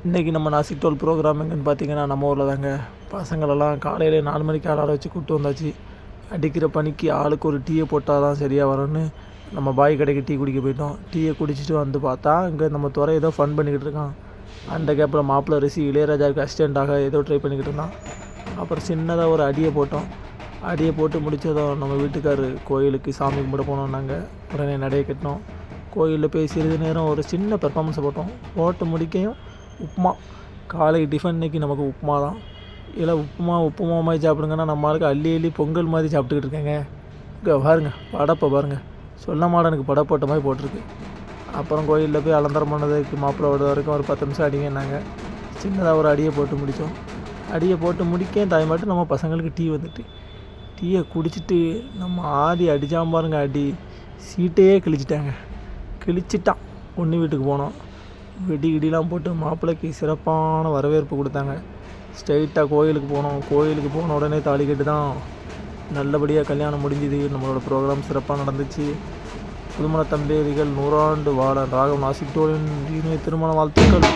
இன்றைக்கி நம்ம Nashik toll program எங்கேன்னு பார்த்தீங்கன்னா நம்ம ஊரில் தாங்க. பசங்களெல்லாம் காலையிலே 4 மணிக்கு ஆளாட வச்சு கூப்பிட்டு வந்தாச்சு. அடிக்கிற பனிக்கு ஆளுக்கு ஒரு டீயை போட்டால் தான் சரியாக வரும்னு நம்ம பாய் கடைக்கு டீ குடிக்க போயிட்டோம். டீயை குடிச்சிட்டு வந்து பார்த்தா இங்கே நம்ம துறை ஏதோ ஃபன் பண்ணிக்கிட்டு இருக்கான். அந்த கேப்பில் மாப்பிள்ளை ரிஷி இளையராஜாவுக்கு அசிஸ்டண்ட்டாக ஏதோ ட்ரை பண்ணிக்கிட்டு இருந்தான். அப்புறம் சின்னதாக ஒரு அடியை போட்டோம். அடியை போட்டு முடித்ததும் நம்ம வீட்டுக்கார் கோயிலுக்கு சாமி கும்பிட போனோம். நாங்கள் உடனே நடைய கட்டினோம். கோயிலில் போய் சிறிது நேரம் ஒரு சின்ன பெர்ஃபார்மன்ஸை போட்டு முடிக்கையும் உப்புமா. காலை டிஃபன் இன்றைக்கி நமக்கு உப்புமா தான். இல்லை உப்புமா மாதிரி சாப்பிடுங்கன்னா நம்ம ஆளுக்கு அள்ளி பொங்கல் மாதிரி சாப்பிட்டுக்கிட்டு இருக்கேங்க. இங்கே பாருங்க படப்பை பாருங்கள், சொல்ல மாடனுக்கு படை போட்ட மாதிரி போட்டிருக்கு. அப்புறம் கோயிலில் போய் அலந்தரம் பண்ணதுக்கு மாப்பிள்ளை விட வரைக்கும் ஒரு 10 நிமிஷம் அடிங்கன்னாங்க. சின்னதாக ஒரு அடியை போட்டு முடித்தோம். அடியை போட்டு முடிக்க டைம் ஆகிட்டு நம்ம பசங்களுக்கு டீ வந்துட்டு டீயை குடிச்சிட்டு நம்ம ஆதி அடித்தான் பாருங்க. அடி சீட்டையே கிழிச்சிட்டான். பொண்ணு வீட்டுக்கு போனோம். வெடிலாம் போட்டு மாப்பிள்ளைக்கு சிறப்பான வரவேற்பு கொடுத்தாங்க. ஸ்ட்ரைட்டாக கோயிலுக்கு போனோம். கோயிலுக்கு போன உடனே தாலி கட்டு தான் நல்லபடியாக கல்யாணம் முடிஞ்சுது. நம்மளோட ப்ரோக்ராம் சிறப்பாக நடந்துச்சு. புதுமண தம்பதிகள் 100 ஆண்டு வாழ ராகம் நாசிக் டோலின் இனிய திருமண வாழ்த்துக்கள்.